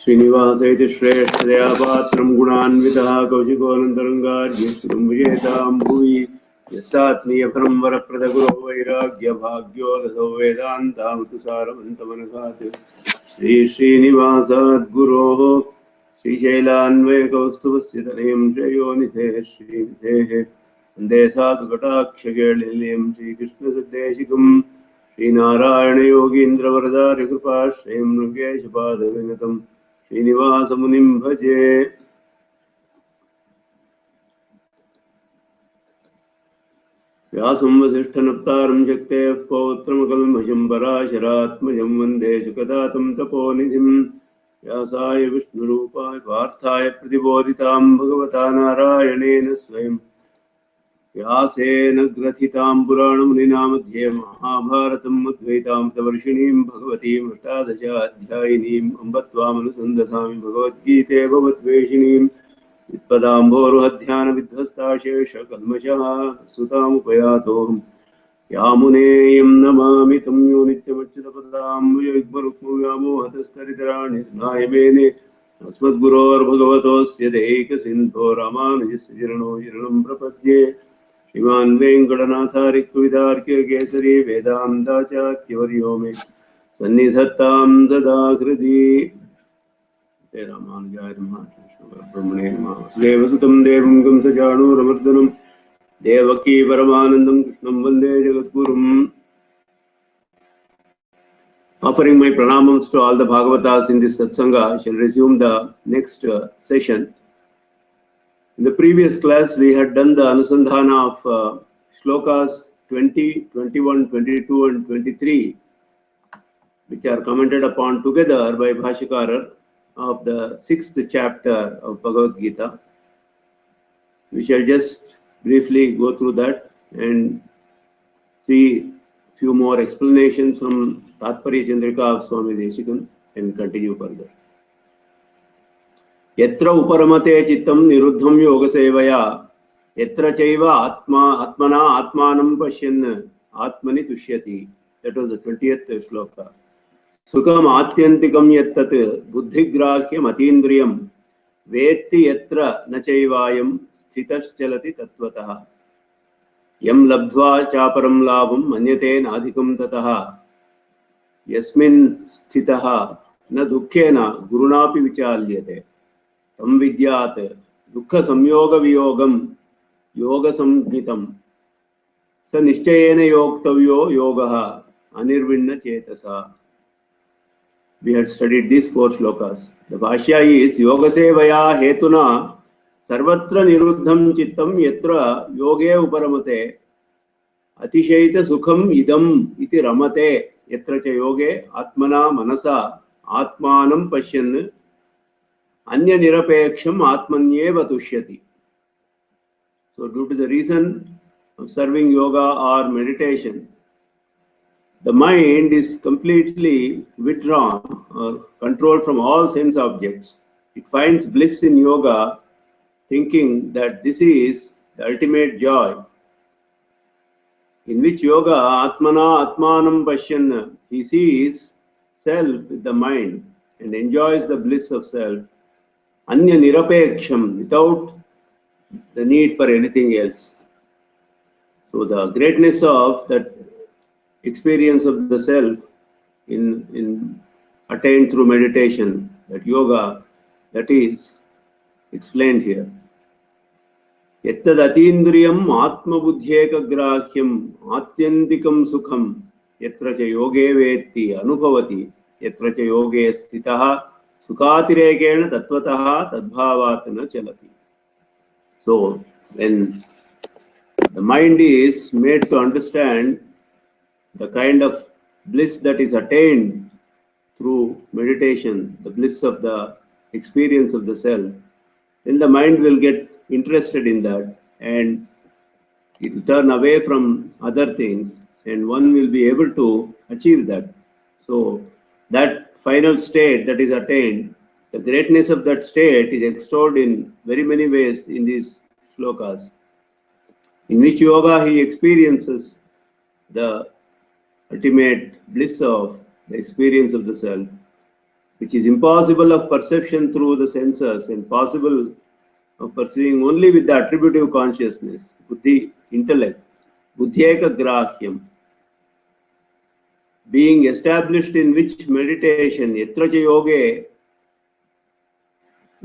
Srinivasayati Shrestha Patram Gunanvitaha Kaushikolantarangarjeshram Vijetam Bhuvi Yasatmiya Paramvara Pradaguro Vairagya Bhagyo Raso Vedantam Tusaravantamanakati Sri Srinivasad Guroho Sri Shailanvaya Kaustuvasyatanayam Shayonithe Sri Nithehe Vande Sadhu Katakshagelilim Sri Krishna Saddeshikam Sri Narayana Yogindra Varadari Kripa Sri Mrugesh Padavinatam Srinivasa Munim Bhaje. Vyasam Vasishthanaptaram Shaktev Pautram Kalmasham Parasharatmajam Vande Shukadatam Taponidhim Vyasaya Vishnurupaya Parthaya Pratibodhitam Bhagavata Narayanena Swayam Vyasena Grathitam Puranam Ninamadhye Mahabharatam Advaitam Tavarshinim Bhagavatim Ashtadasha Adhyayinim Ambatvamanusandasami Bhagavad Gita Bhavatveshinim Vidpadambhoru Adhyana Vidhastasesha Kalmashaha Sutamupayatoham Yamuneyam Namami Tamyo Nityamachitapadam Yagmarukmuyamo Hatastaritharani Nayamene Asmadguror Bhagavatosya Deika Sindho Ramanujasya Jirano Jiranam Prapadye Shivan Venkatanatharik Vidarkya Kesari Vedantacharyavaryome Sannidhattam Sada Kriti rAmAnuja Brahmane Vasudevasutam Devam Kamsachano Ramardhanam Devaki Paramanandam Krishnam Vande Jagadgurum. Offering my pranamams to all the Bhagavatas in this satsanga, I shall resume the next session. In the previous class, we had done the Anusandhana of shlokas 20, 21, 22 and 23, which are commented upon together by Bhashyakarar of the 6th chapter of Bhagavad Gita. We shall just briefly go through that and see few more explanations from Tatparya Chandrika of Swami Desikan and continue further. Yatra uparamate chittam niruddham yoga sevaya yatra chaiva atmana atmanam pashyan atmani tushyati. That was the 20th shloka. Sukham atyantikam yattat buddhigrahyam atindriyam vetti yatra nachaivayam sthitaschalati tattvataha yam labdhva chaparam labham manyate nadhikam tataha yasmin sthitaha na dukkhena gurunapi vichalyate tam vidyat dukkha samyoga viyogam yoga samhitam sa nischayena yoktavyo yogaha anirvinna chetasa. We had studied these 4 shlokas. The Bhashya is Yoga Sevaya Hetuna Sarvatra Niruddham Chittam Yatra Yoge Uparamate Atishayita Sukham Idam Iti Ramate Yatra Cha Yoge Atmana Manasa Atmanam Pashyan Anya Nirapeksham Atmanyeva Tushyati. So due to the reason of serving yoga or meditation, the mind is completely withdrawn or controlled from all sense objects. It finds bliss in yoga, thinking that this is the ultimate joy. In which yoga, Atmana Atmanam Pashyan, he sees self with the mind and enjoys the bliss of self. Anya Nirapeksham, without the need for anything else. So the greatness of that experience of the self in attained through meditation, that yoga, that is explained here. Yattad atindriyam atma buddhyekagrahyam atyantikam sukham yatra cha yoge vetti anubhavati yatra cha yoge sthitaha sukatirekena tattvataha tadbhavat na chalati. So when the mind is made to understand the kind of bliss that is attained through meditation, the bliss of the experience of the self, then the mind will get interested in that and it will turn away from other things and one will be able to achieve that. So that final state that is attained, the greatness of that state is extolled in very many ways in these shlokas, in which yoga he experiences the ultimate bliss of the experience of the self. which is impossible of perception through the senses and possible of perceiving only with the attributive consciousness, buddhi, intellect, buddhyeka grahyam, being established in which meditation, yatra cha yoge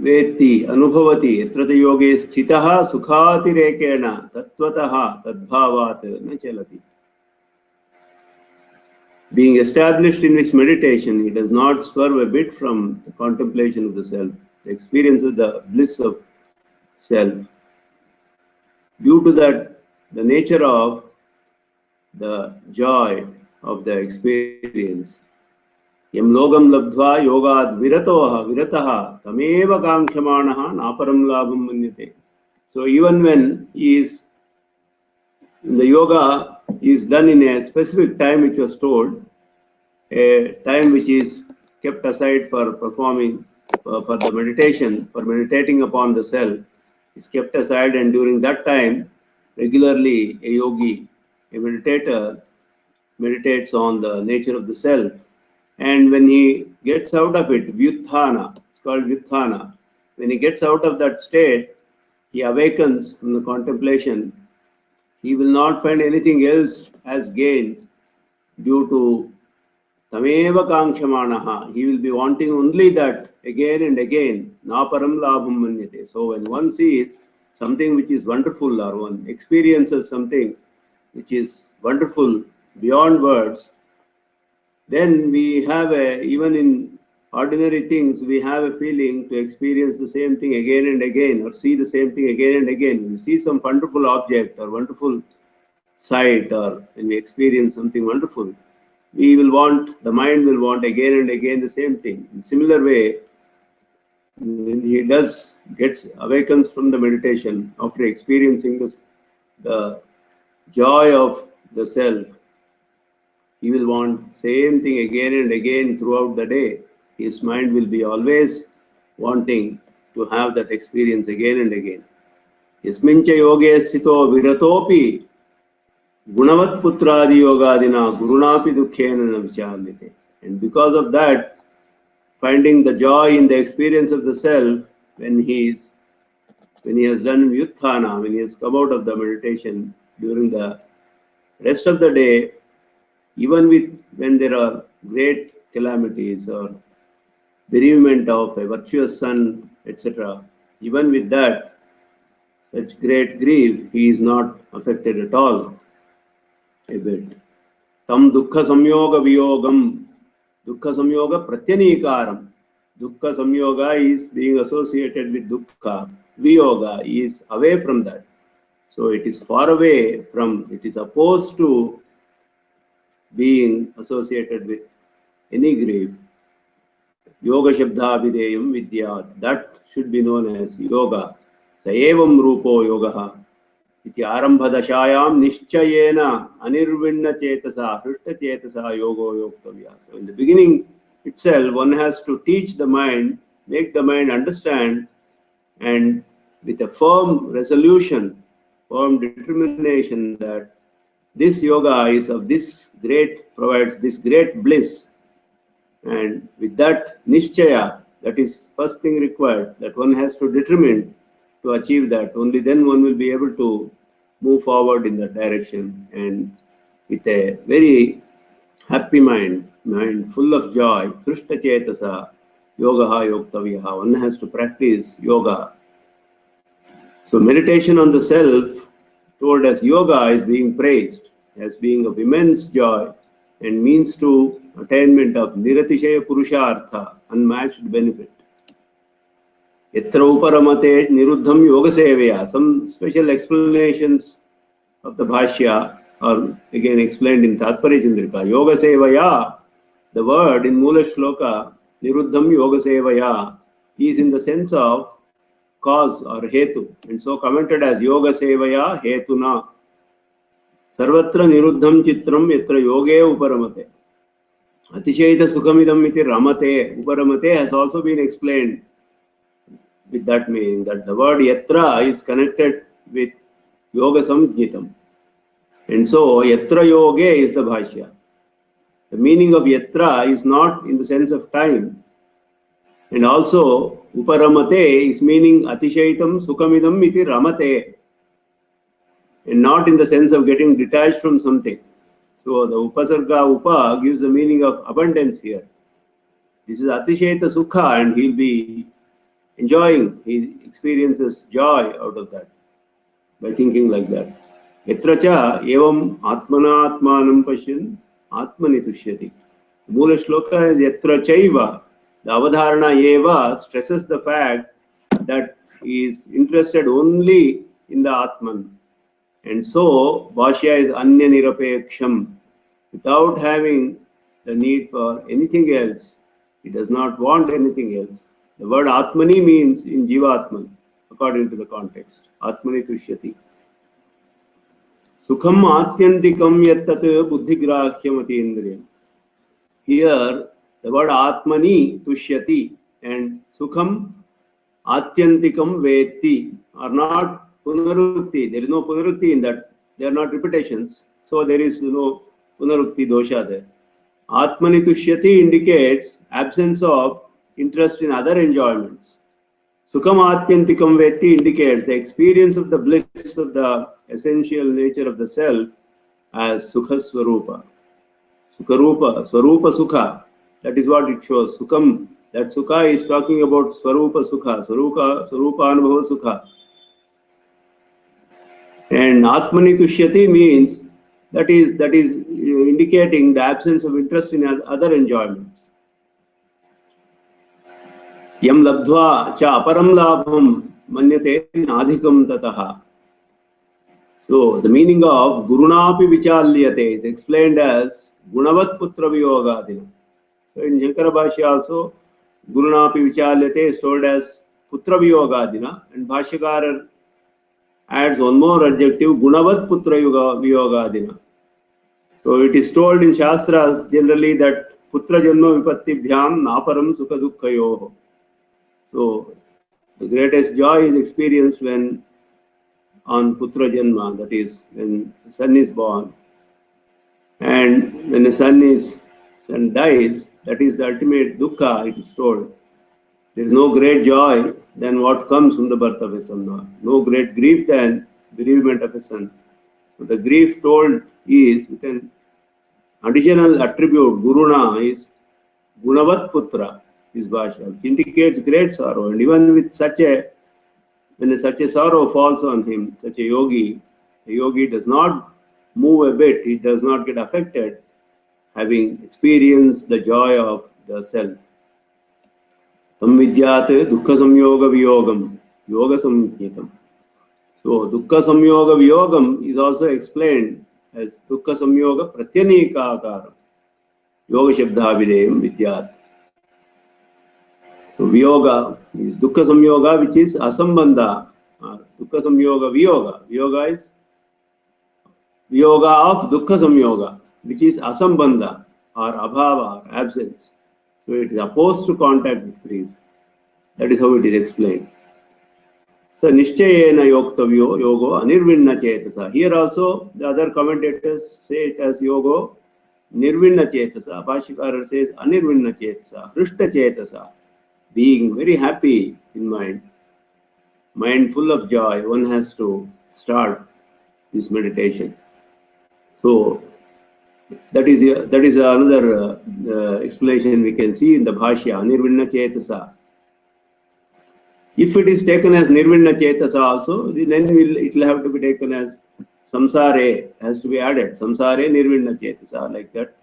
वेत्ति अनुभवति यत्र च योगे स्थितः सुखातिरेकेण तत्त्वतः तद्भावात् न चलति. Being established in which meditation, he does not swerve a bit from the contemplation of the self, the experience of the bliss of self. Due to that, the nature of the joy of the experience. Yam logam labdva yogad virataha tameva kankshamaanaha naparam labham manyate. So even when the yoga is done in a specific time which was told, a time which is kept aside for performing, for the meditation, for meditating upon the self, is kept aside, and during that time, regularly a yogi, a meditator, meditates on the nature of the self. And when he gets out of it, vyuthana, it's called vyuthana. When he gets out of that state, he awakens from the contemplation. He will not find anything else as gained due to tameva kankshamaanaha. He will be wanting only that again and again. Naparam labham manyate. So when one sees something which is wonderful, or one experiences something which is wonderful beyond words, then we have even in ordinary things, we have a feeling to experience the same thing again and again, or see the same thing again and again. When we see some wonderful object or wonderful sight, or when we experience something wonderful, the mind will want again and again the same thing. In similar way, when he awakens from the meditation after experiencing the joy of the self, he will want same thing again and again throughout the day. His mind will be always wanting to have that experience again and again. Yasmincha yoge sthito viratopi gunavat putradi yogadina gurunapi dukkhena na vicharyate. And because of that, finding the joy in the experience of the self, when he has done vyuthana, when he has come out of the meditation, during the rest of the day, even when there are great calamities or bereavement of a virtuous son, etc., even with that, such great grief, he is not affected at all a bit. Tam dukkha samyoga viyogam, dukkha samyoga pratyanikaram. Dukkha samyoga is being associated with dukkha. Viyoga is away from that. So it is far away from, it is opposed to being associated with any grief. Yoga shabdha abhideyam vidyat. That should be known as yoga. Sayevam rupo yogaha. Iti arambhadashayam nischayena anirvinna chetasa hrishta chetasa yogo yoktavya. So in the beginning itself, one has to teach the mind, make the mind understand, and with a firm resolution, firm determination that this yoga is of this great, provides this great bliss. And with that nishchaya, that is first thing required, that one has to determine to achieve that. Only then one will be able to move forward in that direction, and with a very happy mind full of joy, Krishna Chetasa, Yogaha Yoktavyaha. One has to practice yoga. So meditation on the self, told as yoga, is being praised as being of immense joy and means to attainment of niratishaya purushartha, unmatched benefit. Yatra uparamate niruddham yoga seveya. Some special explanations of the Bhashya are again explained in Tatparya Chandrika. Yoga sevaya, the word in Mula Shloka, niruddham yoga sevaya, is in the sense of cause or hetu, and so commented as yoga sevaya hetuna. Sarvatra niruddham chitram yatra yoge uparamate. Atishayita sukhamidam iti ramate. Uparamate has also been explained with that meaning, that the word yatra is connected with yoga samjnitam. And so yatra yoge is the Bhashya. The meaning of yatra is not in the sense of time, And also, uparamate is meaning atishaitam sukhamidam iti ramate, and not in the sense of getting detached from something. So the upasarga upa gives the meaning of abundance here. This is atishaita sukha, and he'll be enjoying, he experiences joy out of that by thinking like that. Yatra cha evam atmana atmanam pashyan atmani tushyati. The Mula shloka is yatra chaiva. The avadharana eva stresses the fact that he is interested only in the Atman. And so Bhashya is anya nirapeksham. Without having the need for anything else, he does not want anything else. The word Atmani means in Jivatman, according to the context. Atmani tushyati. Sukham atyantikam yattat buddhigrahyam atindriyam. Here, the word Atmani tushyati and Sukham atyantikam veti are not punarukti. There is no punarukti in that. They are not repetitions. So there is no punarukti dosha there. Atmani tushyati indicates absence of interest in other enjoyments. Sukham atyantikam veti indicates the experience of the bliss of the essential nature of the self as sukha swarupa. Sukharupa, swarupa sukha. That is what it shows. Sukham, that sukha is talking about swarupa sukha, swarupa anubhava sukha. And atmani tushyati means that is indicating the absence of interest in other enjoyments. Yam labdva cha aparam labham manyate nadhikam tataha. So the meaning of gurunapi vichalyate is explained as gunavat putra viyogadina. So in Shankara Bhashya also, gurunapi vichalyate is told as putra viyogadina, and Bhashyakarar adds one more adjective, gunavat putra viyogadina. So it is told in Shastras generally that putra janma vipattibhyam naparam sukha dukkhayoho. So the greatest joy is experienced when on putra janma, that is when the son is born. And when the son dies, that is the ultimate dukkha, it is told. There is no great joy than what comes from the birth of a son. No great grief than bereavement of a son. So the grief told is with an additional attribute, guruna, is gunavat putra, is Bhashya, which indicates great sorrow. And even with when such a sorrow falls on him, such a yogi, the yogi does not move a bit, he does not get affected, having experienced the joy of the self. Tam vidyat dukkha samyoga viyogam, yoga samjitam. So dukkha samyoga viyogam is also explained as dukkha samyoga pratyanika akara. Yoga shabdha videyam vidyat. So viyoga is dukkha samyoga, which is asambandha. Dukkha samyoga viyoga. Viyoga is viyoga of dukkha samyoga, which is asambandha or abhava or absence. So it is opposed to contact with grief. That is how it is explained. So nishchayena yoktavyo yogo anirvinna chetasa. Here also the other commentators say it as yogo nirvinna chetasa. Bhashyakarar says anirvinna chetasa, hrishta chetasa. Being very happy in mind full of joy, one has to start this meditation. So that is another explanation we can see in the Bhashya, Nirvinna Chetasa. If it is taken as Nirvinna Chetasa also, then it will have to be taken as Samsare, has to be added. Samsare Nirvinna Chetasa, like that.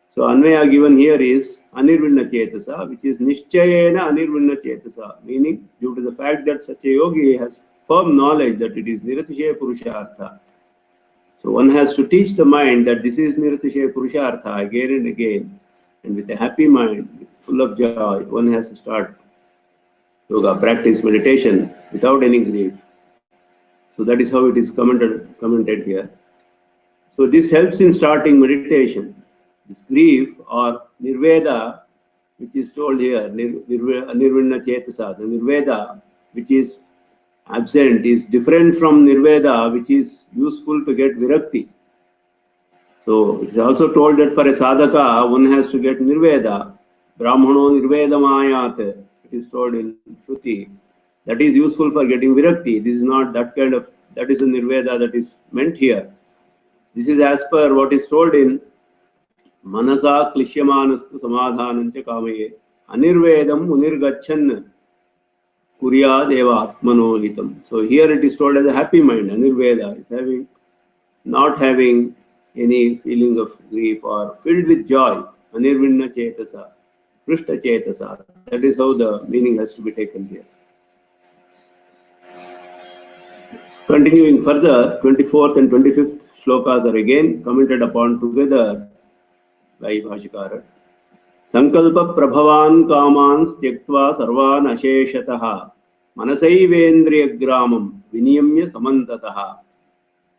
So Anvaya given here is Anirvinna Chetasa, which is Nishchayena Anirvinna Chetasa, meaning due to the fact that such a yogi has firm knowledge that it is Niratishaya Purushartha. So one has to teach the mind that this is Niratishaya Purushartha again and again. And with a happy mind, full of joy, one has to start yoga, practice meditation without any grief. So that is how it is commented here. So this helps in starting meditation. This grief or nirveda, which is told here, nirvinna chetasa, the nirveda which is absent is different from nirveda which is useful to get virakti. So it is also told that for a sadhaka, one has to get nirveda. Brahmano nirvedamayat. it is told in Shruti, that is useful for getting virakti. This is not that kind of, that is a nirveda that is meant here. This is as per what is told in Manasa Klishyamanastu Samadhanancha Kamaye Anirvedam Unirgachan Kurya Deva Atmano Hitam. So here it is told as a happy mind. Anirveda is having, not having any feeling of grief or filled with joy. Anirvinna Chetasa, Krishna Chetasa. That is how the meaning has to be taken here. Continuing further, 24th and 25th shlokas are again commented upon together by Bhashyakara. Sankalpa prabhavan kamans tyaktva sarvan asheshataha manasaivendriya gramam viniyamya samantataha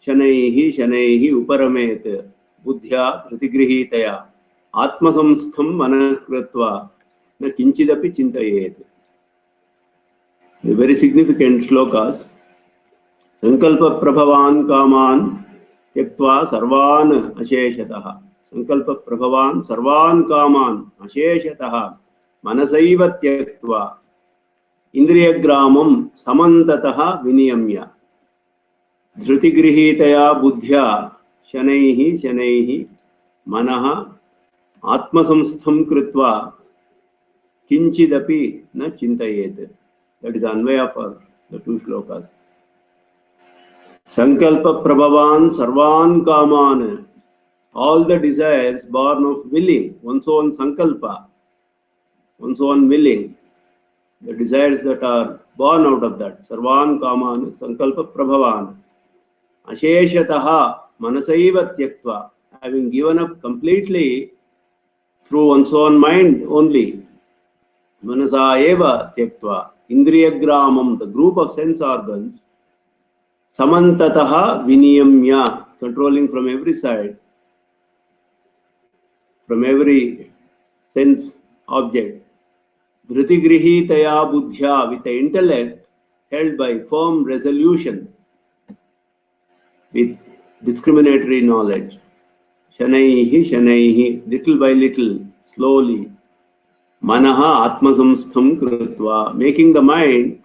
shanaihi shanaihi uparamet buddhya dhritigrihitaya atmasamstham manakritva na kinchidapi chintayet. Very significant shlokas. Sankalpa prabhavan kaman tyaktva sarvan asheshataha. Sankalpa prabhavan sarvan kaman asheshataha manasaiva tyaktva indriya gramam samantataha viniyamya dhritigrihitaya buddhya shanaihi shanaihi manaha atmasamstham kritva kinchidapi na chintayet. That is the Anvaya for the two shlokas. Sankalpa prabhavan sarvan kaman, all the desires born of willing, one's own sankalpa, one's own willing, the desires that are born out of that, sarvan kaman, sankalpa prabhavan, asheshataha manasaiva tyaktva, having given up completely through one's own mind only, manasa eva tyaktva, indriya gramam, the group of sense organs, samantataha viniyamya, controlling from every side, from every sense object, dhritigrihitaya buddhya, with the intellect held by firm resolution, with discriminatory knowledge, shanaihi shanaihi, little by little, slowly, manaha atmasamstham kritva, making the mind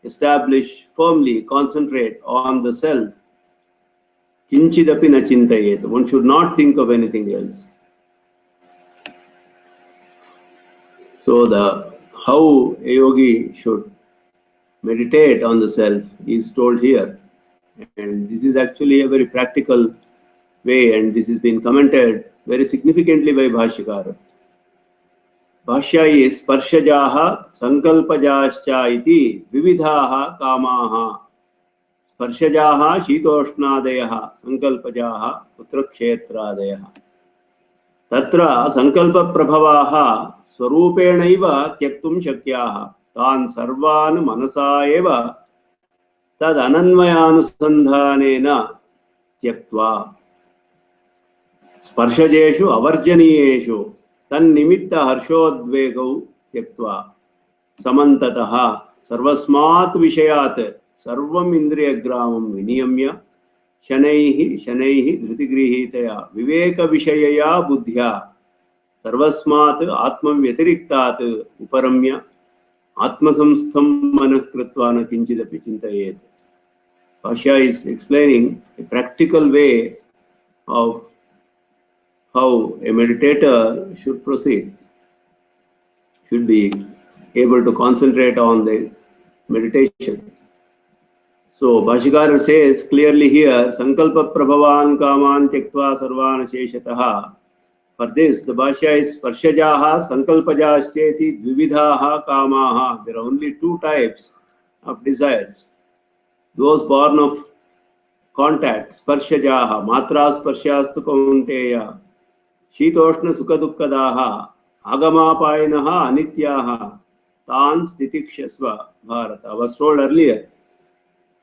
establish firmly, concentrate on the self. Kinchidapi na chintayet, one should not think of anything else. So how a yogi should meditate on the self is told here, and this is actually a very practical way, and this has been commented very significantly by Bhashyakara. Bhashya is sparshajaha sankalpajascha iti vividhaha kamaha sparshajaha shitoshnadeyaha sankalpajaha putrakshetradayaha tatra sankalpa prabhavaha swarupenaiva tyaktum shakyaha tan sarvan manasa eva tad ananmayanusandhanena tyaktva sparshajeshu avarjaniyeshu tan nimitta harshodvegau tyaktva samantataha sarvasmat vishayat sarvam indriya gramam viniyamya shanaihi shanaihi dhritigrihitaya viveka vishayaya buddhya sarvasmat atmam vyatiriktat uparamya atmasamstham manakritva na kinchidapi chintayet. Bhashya is explaining a practical way of how a meditator should proceed, should be able to concentrate on the meditation. So Bhashyakara says clearly here, Sankalpa Prabhavan Kaman Tyaktva Sarvan Sheshataha. For this, the Bhashya is Sparshajaha Sankalpajascheti Dvividhaha Kamaha. There are only two types of desires. Those born of contact, Sparshajaha, Matra Sparshastu Kaunteya, Shitoshna Sukadukkadaha, Agamapainaha Anityaha, Tan Stitikshasva Bharata. I was told earlier,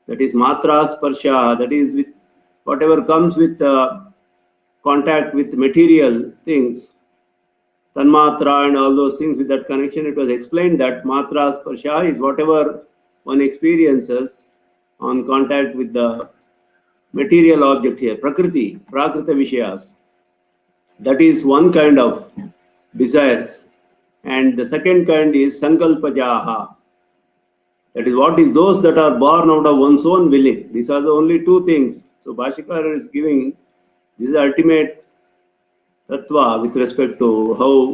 that is Matra Sparsha, that is with whatever comes with contact with material things, Tanmatra and all those things with that connection. It was explained that Matra Sparsha is whatever one experiences on contact with the material object here, Prakriti, Prakrita Vishayas. That is one kind of desires, And the second kind is sankalpajaha. That is what is those that are born out of one's own willing. These are the only two things. So Bhashyakara is giving this is ultimate tattva with respect to how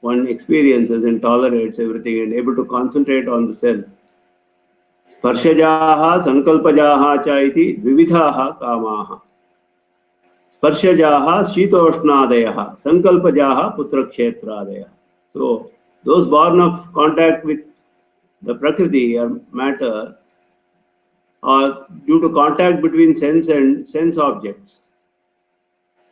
one experiences and tolerates everything and able to concentrate on the self. Sparshajaha sankalpajaha cha iti vividhaha kamaha. Sparshajaha shitoshnadayaha sankalpajaha putrakshetradaya. So those born of contact with the prakriti or matter are due to contact between sense and sense objects.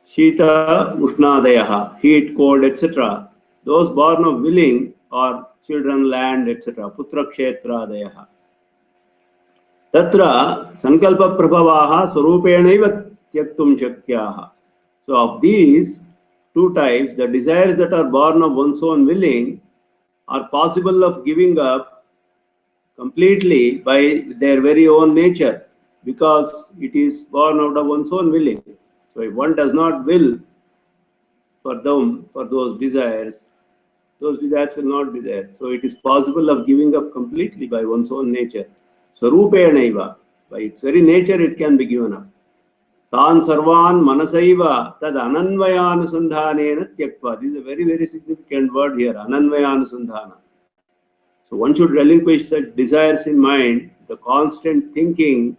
Shita ushnadayaha, heat, cold, etc. Those born of willing are children, land, etc. Putrakshetradaya. Tatra sankalpa prabhavaha swarupenaiva tyaktum shakyaha. So of these two types, the desires that are born of one's own willing are possible of giving up completely by their very own nature, because it is born out of one's own willing. So if one does not will for them, for those desires will not be there. So it is possible of giving up completely by one's own nature. So rupenaiva, by its very nature it can be given up. Tan sarvan manasaiva tad ananvayanusandhanena tyaktva. This is a very, very significant word here, ananvayanusandhana. So one should relinquish such desires in mind, the constant thinking,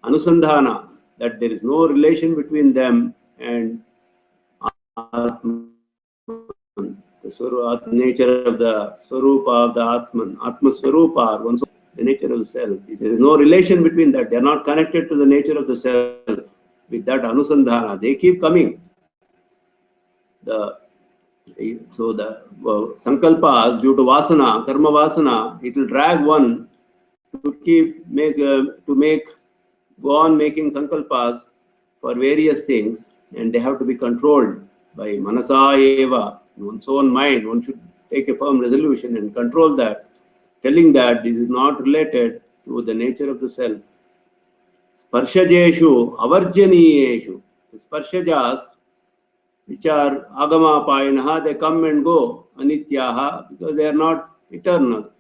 anusandhana, that there is no relation between them and Atman, the nature of the Swarupa of the Atman, Atma Swarupa, the nature of the self. There is no relation between that. They are not connected to the nature of the self. With that anusandhana, they keep coming. So the sankalpas due to vasana, karma vasana, it will drag one to go on making sankalpas for various things, and they have to be controlled by manasa eva, one's own mind. One should take a firm resolution and control that, telling that this is not related to the nature of the self. Sparshajeshu avarjaniyeshu. The sparshajas, which are agama payanaha, they come and go, anityaha, because they are not eternal.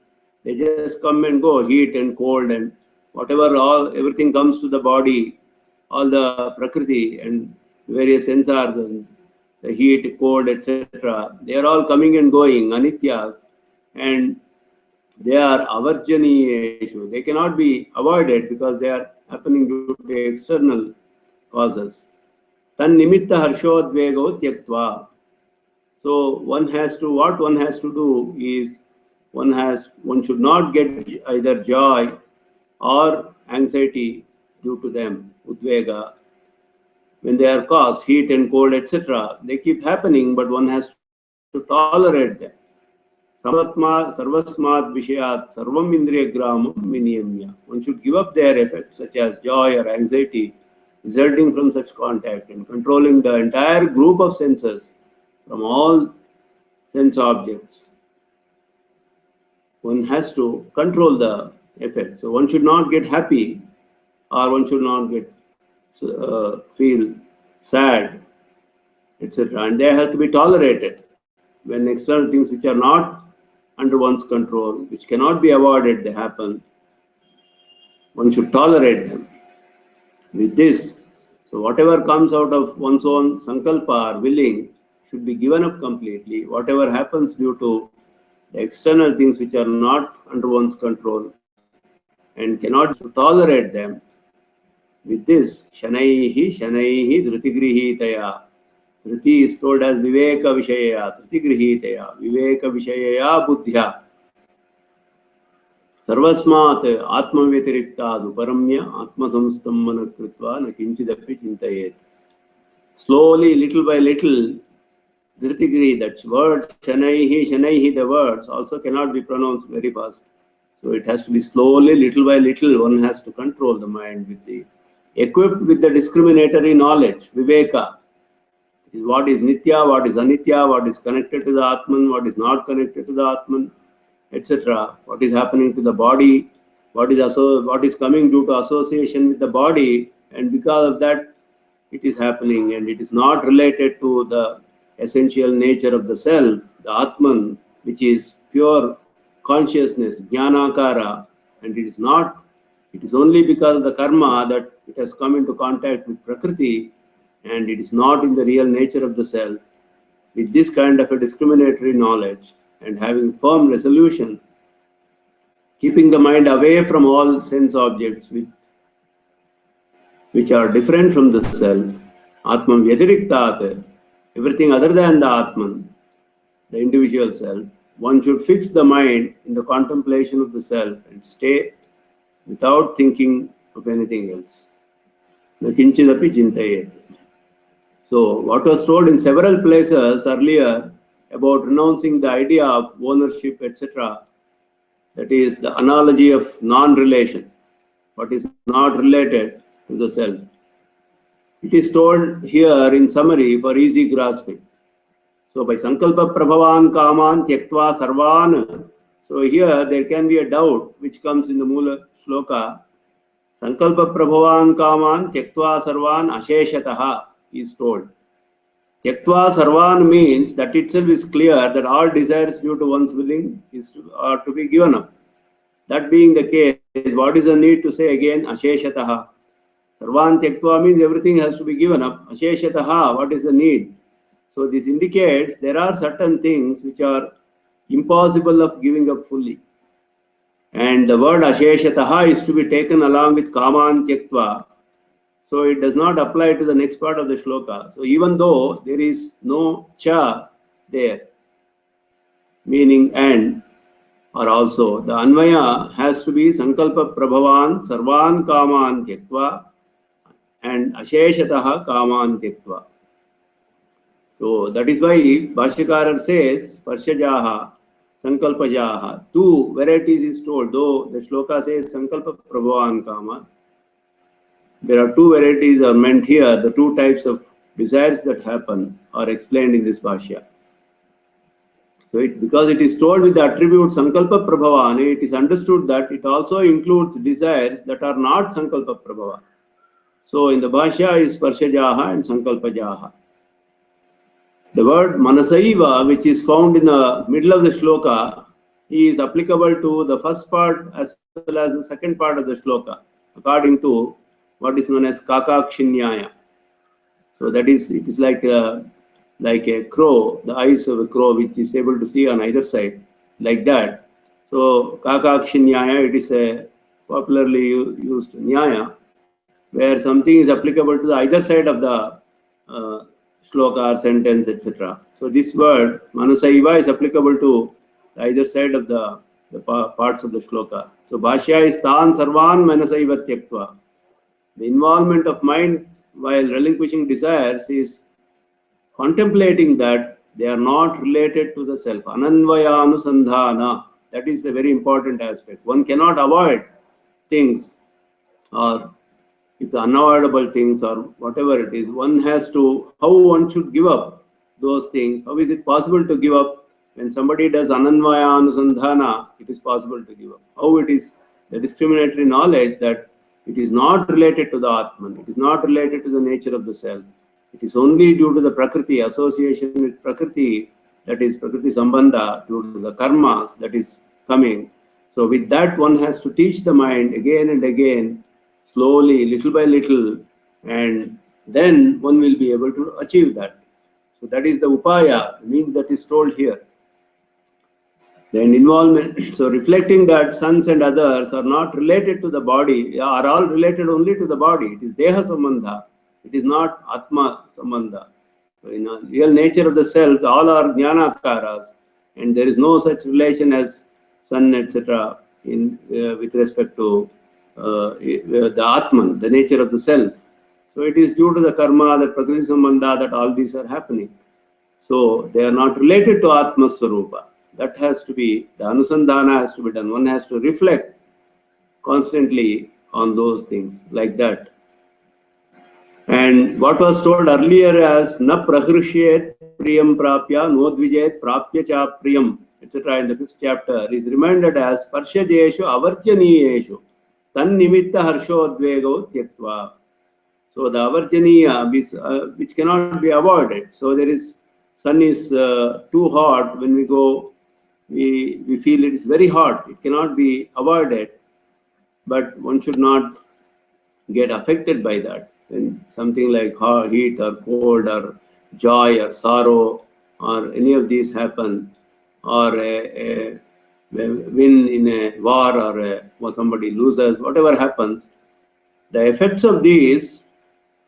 They just come and go, heat and cold and whatever, everything comes to the body, all the prakriti and various sense organs, the heat, cold, etc. They are all coming and going, anityas, and they are avarjaniyeshu. They cannot be avoided because they are happening due to external causes. Tan nimitta harshodvego tyaktva. So what one has to do is one should not get either joy or anxiety due to them, udvega. When they are caused, heat and cold, etc., they keep happening, but one has to tolerate them. Samatma sarvasmat vishayat sarvam indriya gramam miniyamya. One should give up their effects such as joy or anxiety resulting from such contact, and controlling the entire group of senses from all sense objects. One has to control the effect. So one should not get happy, or one should not get feel sad, etc. And they have to be tolerated. When external things which are not under one's control, which cannot be avoided, they happen, one should tolerate them. With this, so whatever comes out of one's own sankalpa or willing should be given up completely. Whatever happens due to the external things which are not under one's control and cannot tolerate them. With this, shanaihi dhrutigrihi-taya. Dhruti is told as viveka vishaya, dhrutigrihi-taya, viveka vishaya buddhya. Sarvasmat atma vyatiriktad uparamya atma samstam manakritva na kinchidapi chintayet. Slowly, little by little, dhritigri, that word shanaihi, the words also cannot be pronounced very fast. So it has to be slowly, little by little, one has to control the mind equipped with the discriminatory knowledge, viveka. What is nitya, what is anitya, what is connected to the Atman, what is not connected to the Atman, etc. What is happening to the body, what is coming due to association with the body, and because of that it is happening, and it is not related to the essential nature of the self, the Atman, which is pure consciousness, Jnanakara, and it is only because of the karma that it has come into contact with Prakriti, and it is not in the real nature of the self. With this kind of a discriminatory knowledge and having firm resolution, keeping the mind away from all sense objects which are different from the self, Atman Vyatiriktat, everything other than the Atman, the individual self, one should fix the mind in the contemplation of the self and stay without thinking of anything else. Kinchidapi chintayet. So what was told in several places earlier about renouncing the idea of ownership, etc., that is the analogy of non-relation, what is not related to the self. It is told here in summary for easy grasping. So by sankalpa prabhavan kaman tyaktva sarvan. So here there can be a doubt which comes in the Mula Shloka. Sankalpa prabhavan kaman tyaktva sarvan asheshataha is told. Tyaktva sarvan means that itself is clear that all desires due to one's willing are to be given up. That being the case, what is the need to say again asheshataha? Sarvan tyaktva means everything has to be given up. Asheshataha, what is the need? So this indicates there are certain things which are impossible of giving up fully. And the word asheshataha is to be taken along with kaman tyaktva. So it does not apply to the next part of the shloka. So even though there is no cha there, meaning and, or also the anvaya has to be sankalpa prabhavan sarvan kaman tyaktva and asheshataha kaman tyaktva. So that is why Bhashyakarar says Parshajaha, Sankalpajaha. Two varieties is told, though the shloka says Sankalpa Prabhavan Kama. There are two varieties are meant here. The two types of desires that happen are explained in this Bhashya. So because it is told with the attribute Sankalpa Prabhavan, it is understood that it also includes desires that are not Sankalpa Prabhava. So in the Bhashya is Parshajaha and Sankalpajaha. The word manasaiva, which is found in the middle of the shloka, is applicable to the first part as well as the second part of the shloka, according to what is known as kakakshinyaya. So that is, it is like a crow, the eyes of a crow which is able to see on either side, like that. So kakakshinyaya, it is a popularly used nyaya, where something is applicable to the either side of the shloka or sentence, etc. So this word manasaiva is applicable to either side of the parts of the shloka. So Bhashya is tan sarvan manasaiva tyaktva. The involvement of mind while relinquishing desires is contemplating that they are not related to the self. Ananvayanusandhana. That is the very important aspect. One cannot avoid things, or if the unavoidable things or whatever it is, one has to, how one should give up those things. How is it possible to give up? When somebody does ananvaya anusandhana, it is possible to give up. How it is the discriminatory knowledge that it is not related to the Atman, it is not related to the nature of the self. It is only due to the Prakriti, association with Prakriti, that is Prakriti Sambandha, due to the karmas that is coming. So with that one has to teach the mind again and again, slowly, little by little, and then one will be able to achieve that. So that is the upaya, the means that is told here. Then involvement, so reflecting that sons and others are not related to the body, are all related only to the body. It is Deha Sambandha, it is not Atma Sambandha. So in the real nature of the self, all are Jnanakaras, and there is no such relation as son, etc. in with respect to the Atman, the nature of the self. So it is due to the karma, the Prakriti Sambandha, that all these are happening. So they are not related to Atma Swarupa. That has to be, the Anusandhana has to be done. One has to reflect constantly on those things like that. And what was told earlier as na prahrishyet priyam prapya nodvijet prapya cha priyam, etc. in the 5th chapter is reminded as parshajeshu avarjaniyeshu tan nimitta harshodvego tyaktva. So the avarjaniya, which cannot be avoided. So there is sun is too hot, when we go, we feel it is very hot. It cannot be avoided, but one should not get affected by that. When something like heat or cold or joy or sorrow or any of these happen, or a win in a war, or somebody loses, whatever happens, the effects of these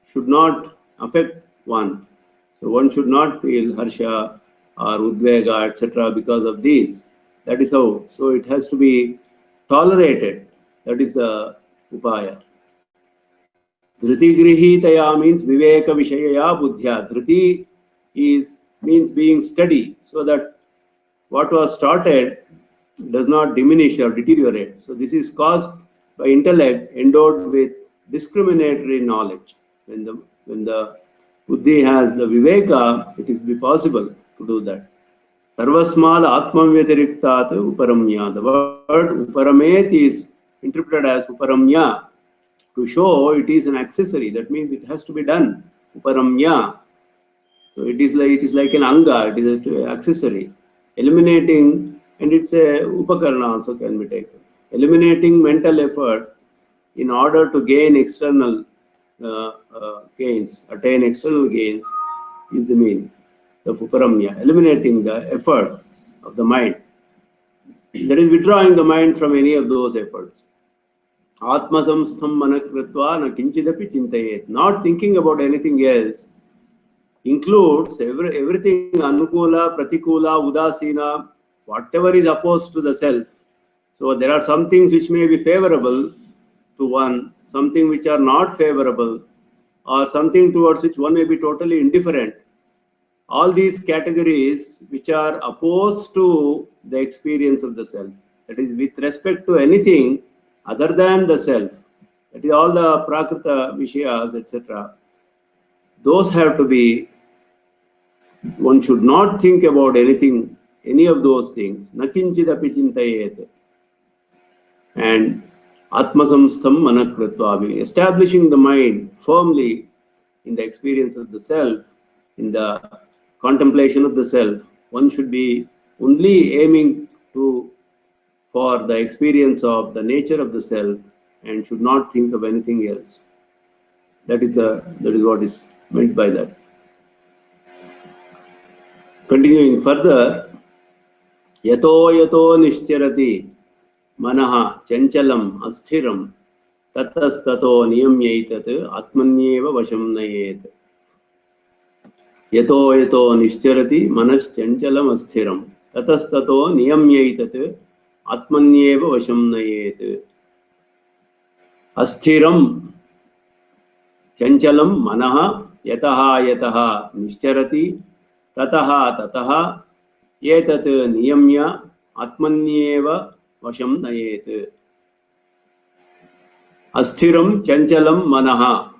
should not affect one. So one should not feel harsha or udvega, etc. because of these. That is how. So it has to be tolerated. That is the upaya. Dhriti grihitaya means viveka vishayaya buddhya. Dhriti means being steady, so that what was started does not diminish or deteriorate. So this is caused by intellect endowed with discriminatory knowledge. When the buddhi has the viveka, it is possible to do that. Sarvasmad atmavyatirikthat uparamya. The word uparamet is interpreted as uparamya, to show it is an accessory. That means it has to be done. Uparamya. So it is like an anga. It is an accessory. Eliminating, and it's a upakarana also can be taken. Eliminating mental effort in order to gain external gains, attain external gains, is the meaning of uparamya. Eliminating the effort of the mind. That is withdrawing the mind from any of those efforts. Atma samstham manakritva na kinchidapi chintayet. Not thinking about anything else includes everything anukula, pratikula, udasina, whatever is opposed to the self. So there are some things which may be favorable to one, something which are not favorable, or something towards which one may be totally indifferent. All these categories which are opposed to the experience of the self. That is with respect to anything other than the self. That is all the prakrita vishayas, etc. Those have to be, one should not think about anything, any of those things. Nakinchidapi chintayet. And atmasamstham manakritva, establishing the mind firmly in the experience of the self, in the contemplation of the self. One should be only aiming for the experience of the nature of the self and should not think of anything else. That is what is meant by that. Continuing further, yato yato nishcharati manaha chanchalam asthiram tatastato niyamyaitat atmanyeva vasham nayet. Yato yato nishcharati manas chanchalam asthiram tatastato niyamyaitat atmanyeva vasham nayet. Asthiram chanchalam manaha yataha yataha nishcharati tataha tataha etat niyamya atmanyeva vasham nayet. Asthiram chanchalam manaha.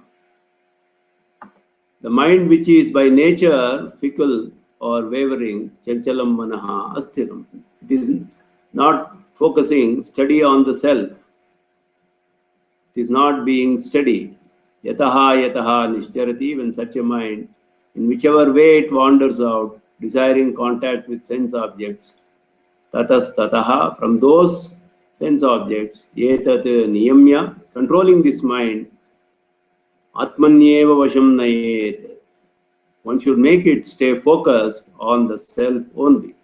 The mind which is by nature fickle or wavering, chanchalam manaha, asthiram. It is not focusing steady on the self. It is not being steady. Yataha yataha nishcharati, when such a mind, in whichever way it wanders out, desiring contact with sense objects, tatas tataha, from those sense objects, etat niyamya, controlling this mind, atmanyeva vasham nayet. One should make it stay focused on the self only.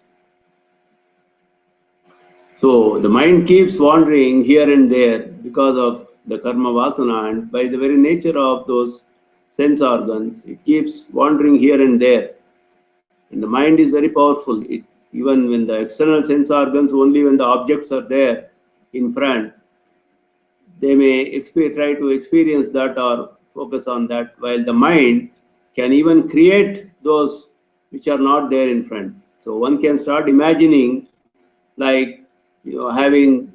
So the mind keeps wandering here and there because of the karma vasana, and by the very nature of those sense organs, it keeps wandering here and there. And the mind is very powerful. Even when the external sense organs, only when the objects are there in front, they may try to experience that or focus on that, while the mind can even create those which are not there in front. So one can start imagining, like, having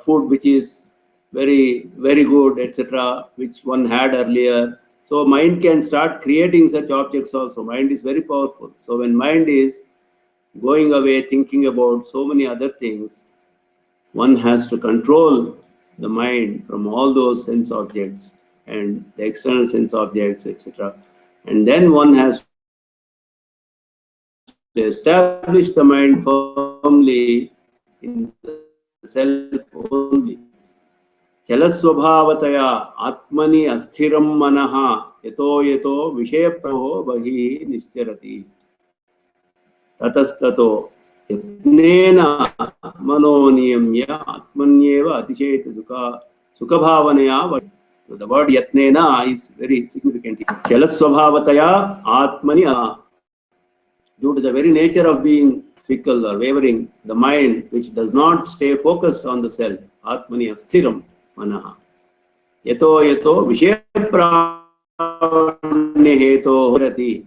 food which is very, very good, etc., which one had earlier. So mind can start creating such objects also. Mind is very powerful. So when mind is going away thinking about so many other things, one has to control the mind from all those sense objects and the external sense objects, etc. And then one has establish the mind firmly in the self only. Chalasvabhavataya atmani asthiram manaha yato yato vishayapraho bahi nischarati. Tatastato yatnena mano niyamya atmanyeva atishayeta sukhabhavanaya. So the word yatnena is very significant. Chalasvabhavataya atmani, due to the very nature of being fickle or wavering, the mind which does not stay focused on the self, atmani asthiram manaha. Yato yato vishayapravanya heto horati.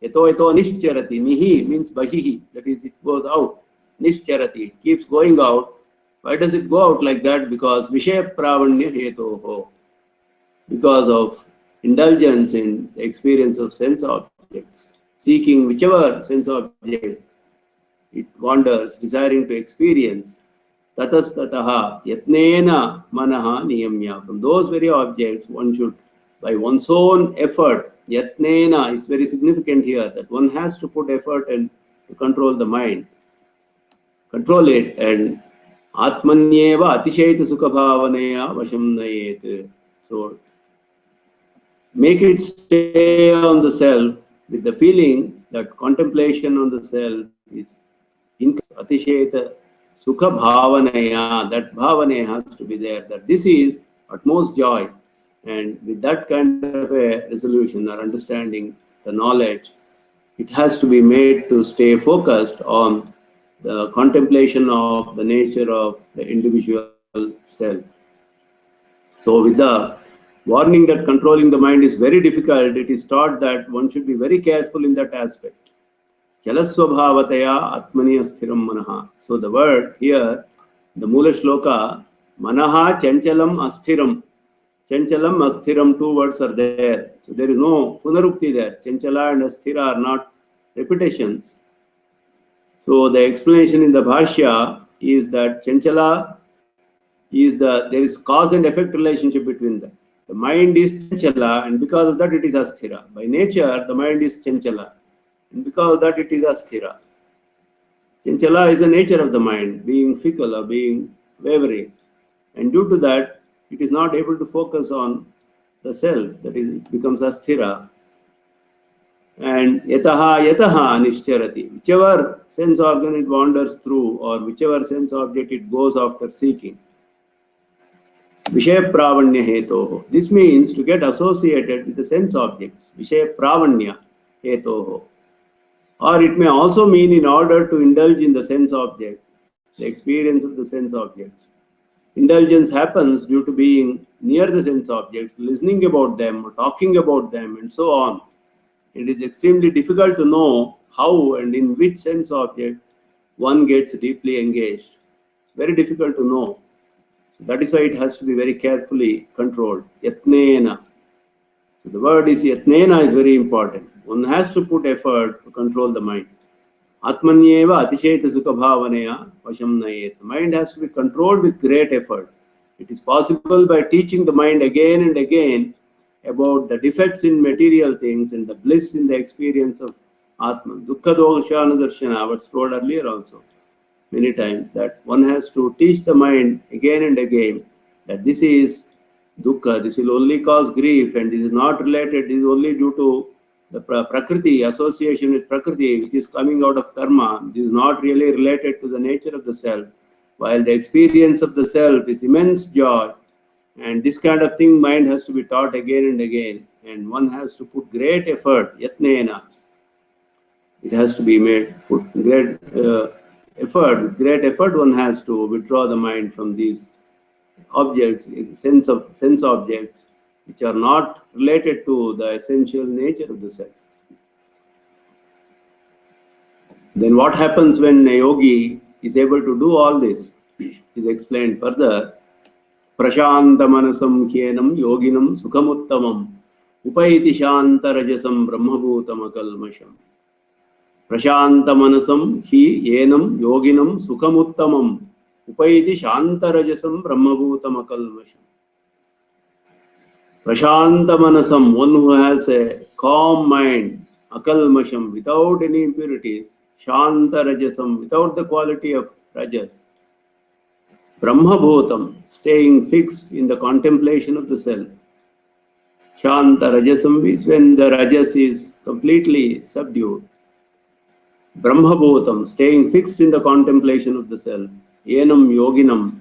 Yato yato nischarati. Nihi means bahihi, that is, it goes out. Nischarati, it keeps going out. Why does it go out like that? Because vishayapravanya hetoho. Because of indulgence in the experience of sense objects, seeking whichever sense object it wanders, desiring to experience. Tatastataha yatnena manaha niyamya. From those very objects, one should, by one's own effort, yatnena is very significant here, that one has to put effort and to control the mind, control it, and atmanyeva atishayita sukhabhavanaya vasham nayet. So make it stay on the self with the feeling that contemplation on the self is atishayata sukha bhavanaya. That bhavanaya has to be there, that this is utmost joy. And with that kind of a resolution or understanding, the knowledge, it has to be made to stay focused on the contemplation of the nature of the individual self. So with the warning that controlling the mind is very difficult, it is taught that one should be very careful in that aspect. Chalasvabhavataya atmani asthiram manaha. So the word here, the Mula Shloka, manaha chanchalam asthiram. Chanchalam asthiram, two words are there. So there is no punarukti there. Chanchala and asthira are not repetitions. So the explanation in the Bhashya is that chanchala is there is cause and effect relationship between them. The mind is chanchala, and because of that it is asthira. By nature, the mind is chanchala, and because of that it is asthira. Chanchala is the nature of the mind, being fickle or being wavering, and due to that, it is not able to focus on the self, that is, it becomes asthira. And yataha nischarati. Whichever sense organ it wanders through, or whichever sense object it goes after seeking. Vishaya pravanya hetoho. This means to get associated with the sense objects. Vishaya pravanya hetoho. Or it may also mean in order to indulge in the sense object, the experience of the sense objects. Indulgence happens due to being near the sense objects, listening about them, talking about them, and so on. It is extremely difficult to know how and in which sense object one gets deeply engaged. It's very difficult to know. That is why it has to be very carefully controlled. Yatnena. So the word is yatnena is very important. One has to put effort to control the mind. Atmanyeva atishayata sukha bhavanaya vasham nayet. The mind has to be controlled with great effort. It is possible by teaching the mind again and again about the defects in material things and the bliss in the experience of Atman. Dukkha doshanudarshana was told earlier also, many times, that one has to teach the mind again and again that this is dukkha, this will only cause grief, and this is not related, this is only due to the prakriti, association with prakriti, which is coming out of karma. This is not really related to the nature of the self, while the experience of the self is immense joy. And this kind of thing mind has to be taught again and again, and one has to put great effort, yatnena. It has to be made, put great effort. With great effort one has to withdraw the mind from these objects, sense objects, which are not related to the essential nature of the self. Then what happens when a yogi is able to do all this is explained further. Prashanta manasam kyenam yoginam sukhamuttamam upaiti shantarajasam brahmabhutam akalmasham. Prashanta manasam hi yenam yoginam sukhamuttamam upaiti shantarajasam brahmabhutam akalmasham. Prashanta manasam, one who has a calm mind, akalmasham, without any impurities, Shanta Rajasam, without the quality of Rajas. Brahmabhutam, staying fixed in the contemplation of the self. Shanta Rajasam is when the Rajas is completely subdued. Brahmabhutam, staying fixed in the contemplation of the self. Enam yoginam,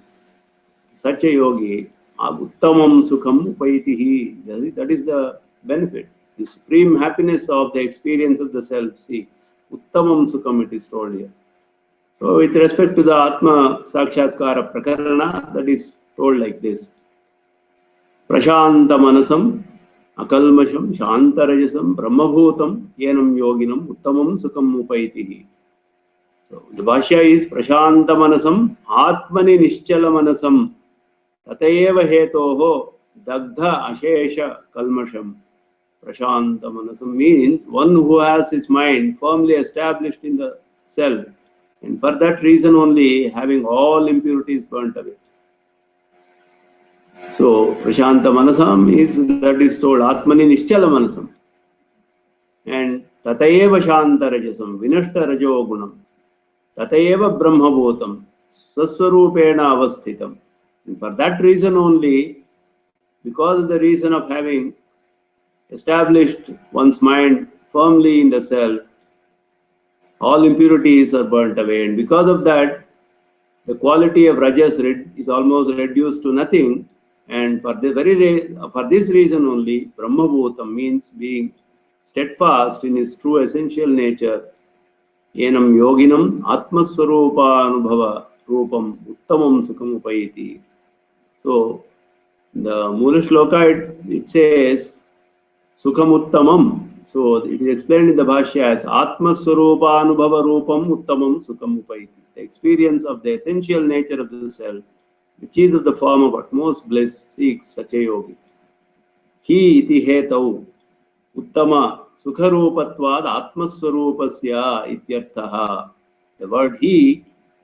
such a yogi, uttamam sukham upaitihi. That is the benefit. The supreme happiness of the experience of the self seeks. Uttamam sukham, it is told here. So with respect to the Atma Sakshatkara Prakarana, that is told like this. Prashanta Manasam, Akalmasham, Shantarajasam, Brahmabhutam, Yenam Yoginam, Uttamam Sukham Upaitihi. So the Bhashya is Prashanta Manasam, Atmani Nischala Manasam, Tatayeva Hetoho, Dagdha Ashesha Kalmasham. Prashanta Manasam means one who has his mind firmly established in the self, and for that reason only having all impurities burnt away. So Prashanta Manasam is told Atmani Nischala Manasam. And Tatayeva Shanta Rajasam, Vinashta Rajo Gunam, Tatayeva Brahmabhutam, Swaswarupena Avasthitam. And for that reason only, because of the reason of having established one's mind firmly in the self, all impurities are burnt away, and because of that, the quality of Rajas is almost reduced to nothing. And for this reason only, Brahmabhutam means being steadfast in his true essential nature. Enam yoginam atmaswarupa anubhava rupam uttamam sukham upayiti. So the Mula Shloka, it says sukham uttamam. So it is explained in the Bhashya as Atmaswarupa Anubhava Rupam Uttamam Sukham Upaiti. The experience of the essential nature of the self, which is of the form of utmost bliss, seeks such a yogi. Hi iti hetau uttama sukharupatvad atmaswarupasya ityarthaha. The word he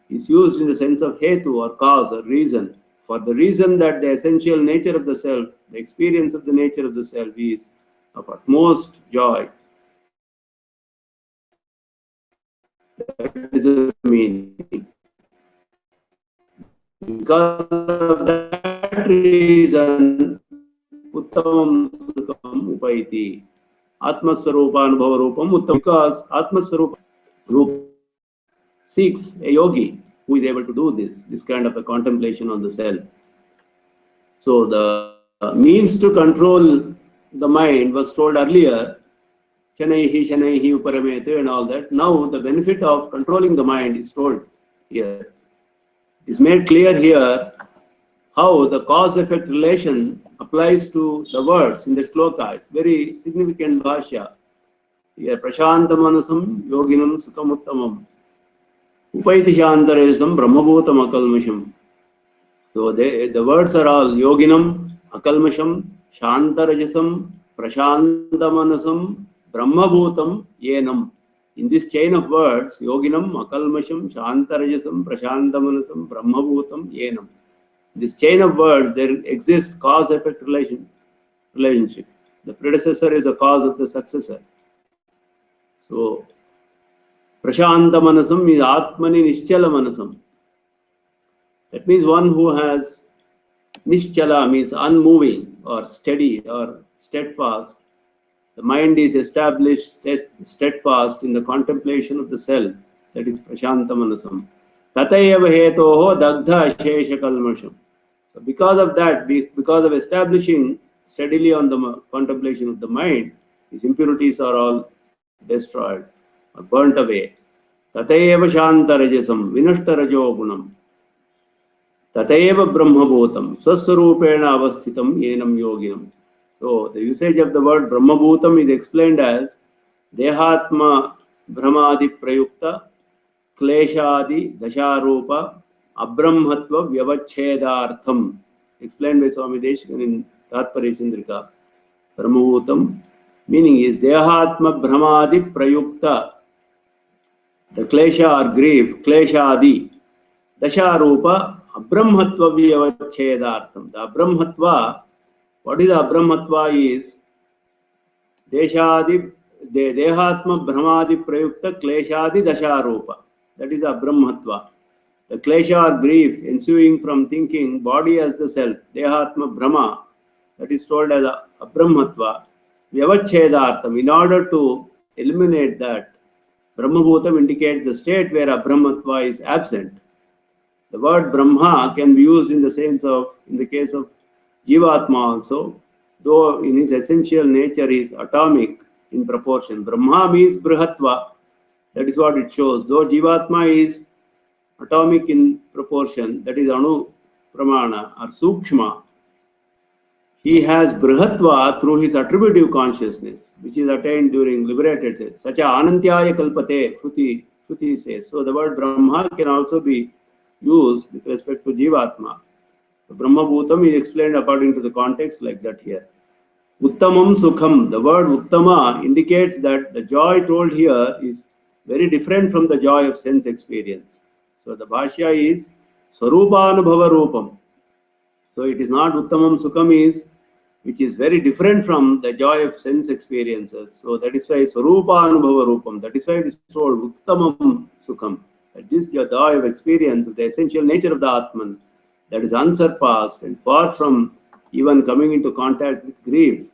is used in the sense of hetu or cause or reason. For the reason that the essential nature of the self, the experience of the nature of the self is of utmost joy. That is the meaning. Because of that reason, Uttamam Sukham Upaiti. Atmaswarupa Anubhava Rupam Uttam. Because Atmaswarupa Rupa seeks a yogi who is able to do this kind of a contemplation on the self. So the means to control the mind was told earlier, Shanaihi Uparamete and all that. Now the benefit of controlling the mind is told here. It's made clear here how the cause-effect relation applies to the words in the shloka. It's very significant Bhashya. Here, Prashanta Manasam Yoginam Sukhamuttamam Upaiti Shantarajasam Brahmabhutam Akalmasham. So the words are all Yoginam, Akalmasham, Shantarajasam, Prashantamanasam, Brahmabhutam, Yenam. In this chain of words, Yoginam, Akalmasham, Shantarajasam, Prashantamanasam, Brahmabhutam, Yenam. In this chain of words, there exists cause-effect relationship. The predecessor is the cause of the successor. So, Prashantamanasam is Atmani Nischala Manasam. That means one who has Nischala means unmoving or steady or steadfast. The mind is established, steadfast in the contemplation of the self. That is Prashanta Manasam. Tatayeva hetoho dagdha ashesha kalmasham. So because of that, because of establishing steadily on the contemplation of the mind, his impurities are all destroyed or burnt away. Tatayeva shantarajasam vinashtarajo gunam. Tatayeva brahmabhutam swaswarupena avasthitam yenam yoginam. So the usage of the word brahmabhutam is explained as dehatma brahmadi prayukta kleshadi dasharupa abrahmatva vyavachhedartham. Explained by Swami Deshkan in Tatparya Chandrika. Brahmabhutam meaning is dehatma brahmadi prayukta. The klesha or grief, kleshadi, dasharupa abrahmatva vyavachhedartham. The abrahmatva, what is abrahmatva is Deshadi, Dehatma Brahmadi Prayukta Kleshadi Dasharupa. That is Abrahmatva. The klesha or grief ensuing from thinking body as the self, Dehatma Brahma, that is told as Abrahmatva. Vyavachhedartham. In order to eliminate that, Brahmabhutam indicates the state where Abrahmatva is absent. The word Brahma can be used in the case of Jivatma also, though in his essential nature is atomic in proportion. Brahma means Brihatva, that is what it shows. Though Jivatma is atomic in proportion, that is Anu Pramana or Sukshma, he has Brihatva through his attributive consciousness, which is attained during liberated state. Such a Anantyaya Kalpate, Shruti says. So the word Brahma can also be used with respect to Jivatma. So Brahma Bhutam is explained according to the context like that here. Uttamam Sukham, the word Uttama indicates that the joy told here is very different from the joy of sense experience. So the Bhashya is Swarupanubhava Rupam. So it is not Uttamam Sukham which is very different from the joy of sense experiences. So that is why Swarupanubhava Rupam. That is why it is told Uttamam Sukham. That is the joy of experience of the essential nature of the Atman, that is unsurpassed and far from even coming into contact with grief.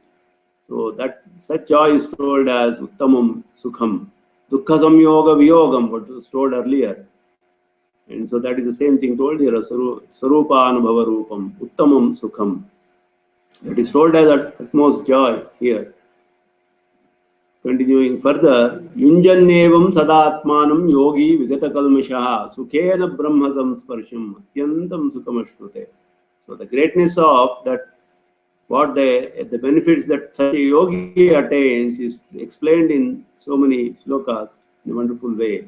So that such joy is told as Uttamam Sukham. Dukkha Samyoga Viyogam, what was told earlier. And so that is the same thing told here, Sarupa Anubhava Rupam, Uttamam Sukham. That is told as utmost joy here. Continuing further, Yunjannevam Sadatmanam Yogi Vigata Kalmashaha Sukhena Brahma Samsparsham Atyantam Sukhamashrute. So the greatness of that, what the benefits that such a yogi attains is explained in so many slokas in a wonderful way.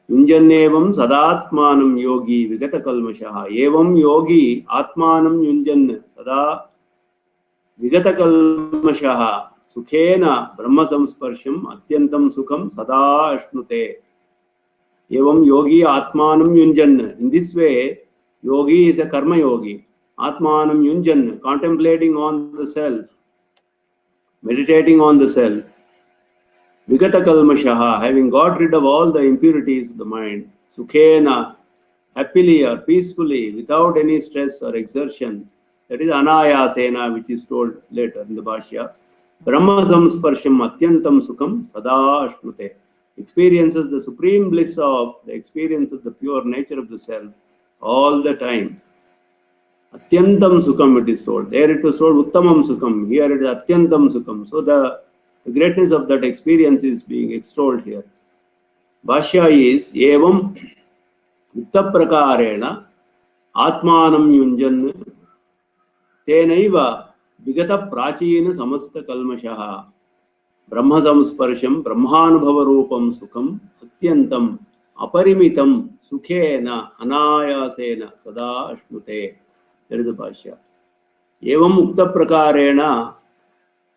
Yunjannevam Sadatmanam Yogi Vigata Kalmashaha. Evam Yogi Atmanam Yunjan Sada Vigata Kalmashaha. Sukhena Brahma Samsparsham Atyantam Sukham Sada Ashnute. Evam Yogi Atmanam Yunjan. In this way, yogi is a karma yogi. Atmanam Yunjan, contemplating on the self, meditating on the self. Vigata Kalmashaha, having got rid of all the impurities of the mind. Sukhena, happily or peacefully, without any stress or exertion. That is Anayasena, which is told later in the Bhashya. Brahma Samsparsham Atyantam Sukham Sada Ashnute. Experiences the supreme bliss of the experience of the pure nature of the self all the time. Atyantam Sukham it is told. There it was told Uttamam Sukham. Here it is Atyantam Sukham. So the greatness of that experience is being extolled here. Bhashya is Evam Uttaprakarena Atmanam Yunjan Tenaiva Vigata Prachina Samasta Kalmashaha Brahma Samsparsham Brahmanubhava Rupam Sukham Atyantam Aparimitam Sukhena Anayasena Sada Ashnute. There is a Bhashya. Evam Mukta Prakarena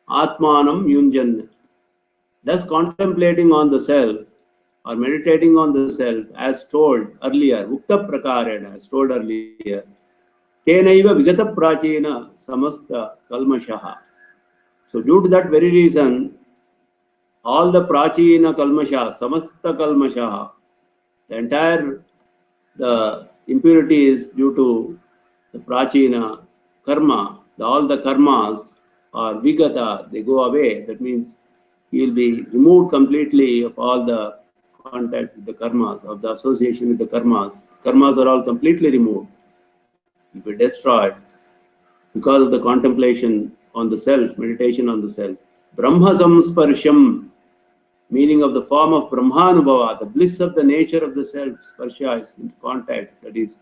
Atmanam Yunjan. Thus contemplating on the self or meditating on the self as told earlier, Mukta Prakarena, as told earlier. Tenaiva Vigata Prachina Samasta Kalmashaha. So due to that very reason, all the Prachina Kalmasha, Samasta Kalmashaha, the impurities due to the Prachina karma, all the karmas or vigata, they go away. That means he will be removed completely of all the contact with the karmas, of the association with the karmas. Karmas are all completely removed. He will be destroyed because of the contemplation on the self, meditation on the self. Brahma Samsparsham, meaning of the form of Brahmanubhava, the bliss of the nature of the self. Sparsha is in contact, that is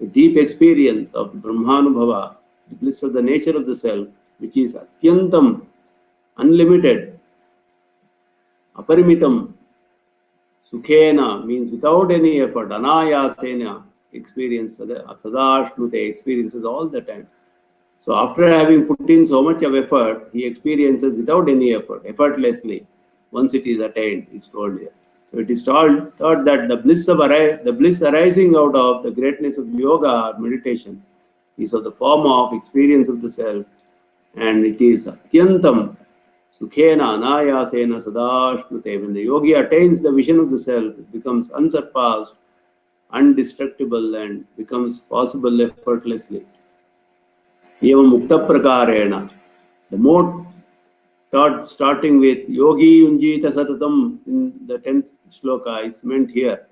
a deep experience of Brahmanubhava, the bliss of the nature of the self, which is Atyantam, unlimited, Aparimitam, Sukhena, means without any effort, Anayasena, experience, Sadashnute, experiences all the time. So after having put in so much of effort, he experiences without any effort, effortlessly, once it is attained, is told here. So it is taught that the bliss arising out of the greatness of yoga or meditation is of the form of experience of the self, and it is Atyantam Sukhena anayasena sadashnute. When the yogi attains the vision of the self, it becomes unsurpassed, indestructible, and becomes possible effortlessly. Eva mukta prakarena. The mode taught starting with yogi yunjita satatam in the 10th shloka is meant here.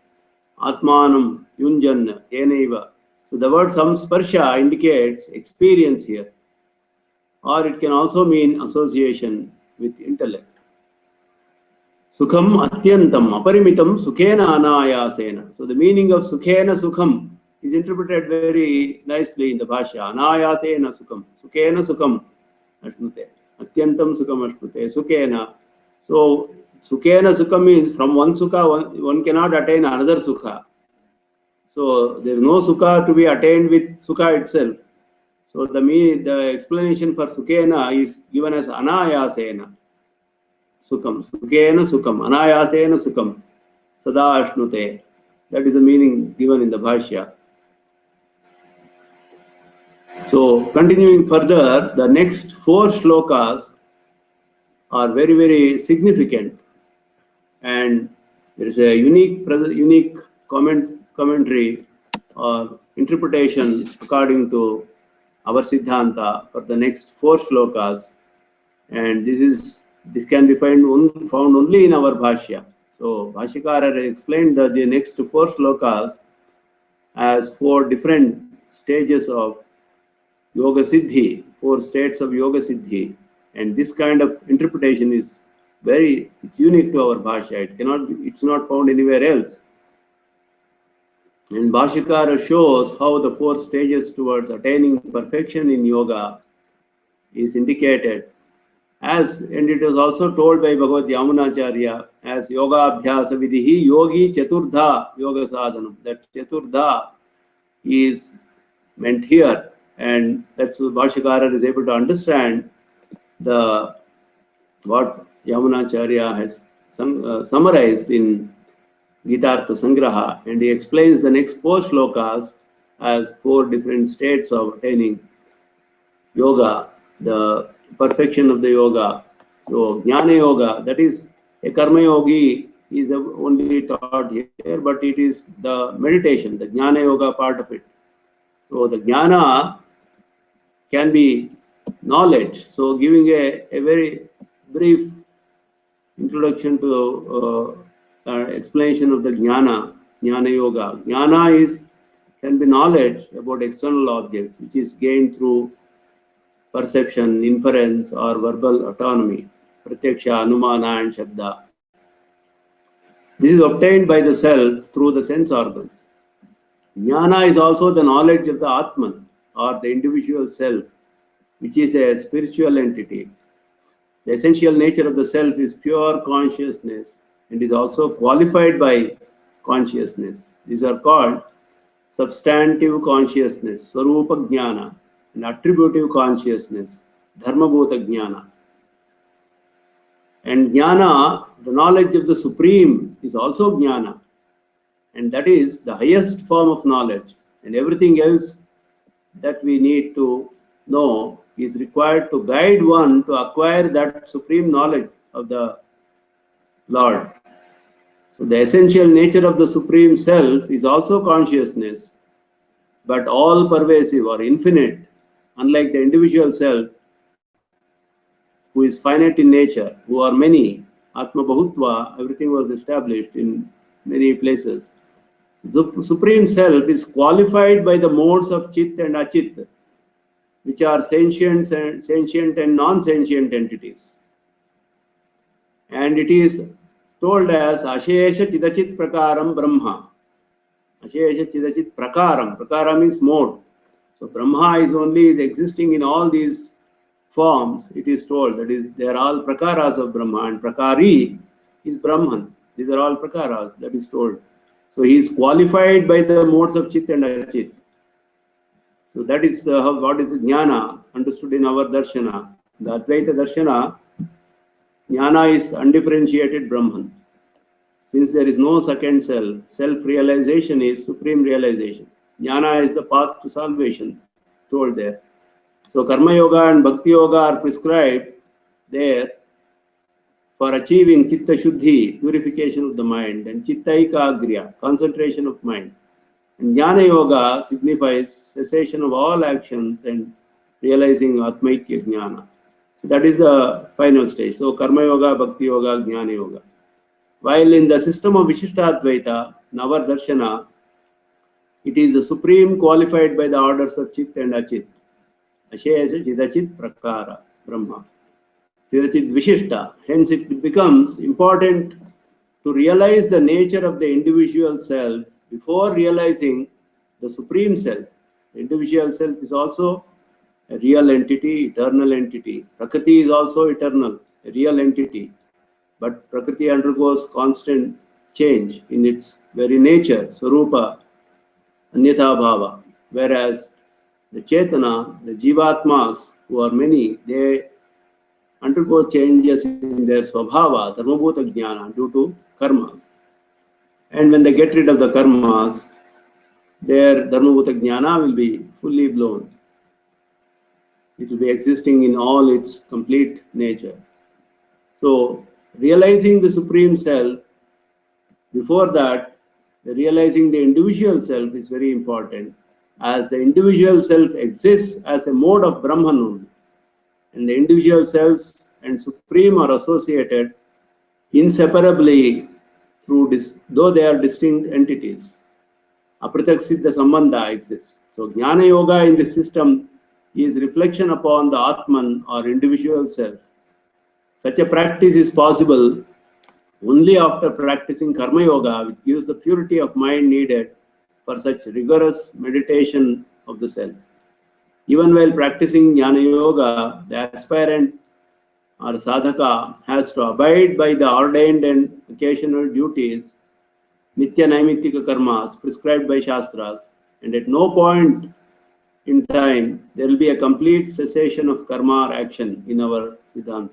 Atmanam yunjan tenaiva. So the word samsparsha indicates experience here, or it can also mean association with intellect. Sukham atyantam aparimitam sukhena anayasena. So the meaning of sukhena sukham is interpreted very nicely in the Bhashya. Anayasena sukham. Sukhena sukham ashnute. Atyantam sukham ashnute. Sukhena. So sukhena sukham means from one sukha one cannot attain another sukha. So there is no sukha to be attained with sukha itself. So the explanation for sukhena is given as anayasena. Sukham. Sukhena sukham. Anayasena sukham. Sada ashnute. That is the meaning given in the Bhashya. So continuing further, the next 4 shlokas are very, very significant, and there is a unique commentary or interpretation according to our Siddhanta for the next 4 shlokas, and this can be found only in our Bhashya. So Bhashyakara has explained the next 4 shlokas as 4 different stages of Yoga Siddhi, 4 states of Yoga Siddhi, and this kind of interpretation is it's unique to our Bhashya. It's not found anywhere else. And Bhashyakara shows how the 4 stages towards attaining perfection in yoga is indicated, and it was also told by Bhagavad Yamunacharya as Yoga Abhyasa Vidhi Yogi Chaturdha Yoga Sadhanam. That Chaturdha is meant here, and that's what Bhashyakara is able to understand what Yamunacharya has summarized in Gita Sangraha, and he explains the next 4 shlokas as 4 different states of attaining yoga, the perfection of the yoga. So Jnana Yoga, that is a Karma Yogi, is only taught here, but it is the meditation, the Jnana Yoga part of it. So the Jnana can be knowledge. So giving a very brief introduction to explanation of the Jnana Yoga. Jnana can be knowledge about external objects, which is gained through perception, inference, or verbal autonomy, pratyaksha, anumana, and shabda. This is obtained by the self through the sense organs. Jnana is also the knowledge of the Atman, or the individual self, which is a spiritual entity. The essential nature of the self is pure consciousness and is also qualified by consciousness. These are called substantive consciousness, Swarupa Jnana, and attributive consciousness, Dharmabhuta Jnana. And Jnana, the knowledge of the Supreme, is also Jnana, and that is the highest form of knowledge, and everything else that we need to know is required to guide one to acquire that supreme knowledge of the Lord. So the essential nature of the Supreme Self is also consciousness, but all pervasive or infinite, unlike the individual self, who is finite in nature, who are many. Atma Bahutva, everything was established in many places. So the Supreme Self is qualified by the modes of Chit and Achit, which are sentient and non-sentient entities. And it is told as Ashesha Chidachit Prakaram Brahma. Ashesha Chidachit Prakaram. Prakara means mode. So Brahma is existing in all these forms. It is told that is they are all prakaras of Brahma, and Prakari is Brahman. These are all prakaras, that is told. So he is qualified by the modes of Chit and Achit. So that is what is Jnana understood in our Darshana. The Advaita Darshana, Jnana is undifferentiated Brahman. Since there is no second self, self-realization is supreme realization. Jnana is the path to salvation, told there. So Karma Yoga and Bhakti Yoga are prescribed there for achieving Chitta Shuddhi, purification of the mind, and Chitta Ekagriya, concentration of mind. And Jnana Yoga signifies cessation of all actions and realizing Atmaikya Jnana. So that is the final stage. So Karma Yoga, Bhakti Yoga, Jnana Yoga. While in the system of Vishishtadvaita, in our Darshana, it is the supreme qualified by the orders of Chit and Achit. Ashaya Chidachit Prakara, Brahma. Chidachit Vishishta. Hence it becomes important to realize the nature of the individual self before realizing the supreme self. The individual self is also a real entity, eternal entity. Prakriti is also eternal, a real entity. But Prakriti undergoes constant change in its very nature, Swarupa, Anyatha Bhava. Whereas the Chetana, the Jivatmas, who are many, they undergo changes in their Swabhava, Dharmabhuta Jnana, due to karmas. And when they get rid of the karmas, their Dharmabhuta Jnana will be fully blown. It will be existing in all its complete nature. So, realizing the Supreme Self, before that, realizing the individual self is very important, as the individual self exists as a mode of Brahman only. And the individual selves and Supreme are associated inseparably through though they are distinct entities. Apritak Siddha Sambandha exists. So Jnana Yoga in this system is reflection upon the Atman or individual self. Such a practice is possible only after practicing Karma Yoga, which gives the purity of mind needed for such rigorous meditation of the self. Even while practicing Jnana Yoga, the aspirant or sadhaka has to abide by the ordained and occasional duties, Nitya Naimittika karmas prescribed by Shastras, and at no point in time there will be a complete cessation of karma or action in our Siddhanta.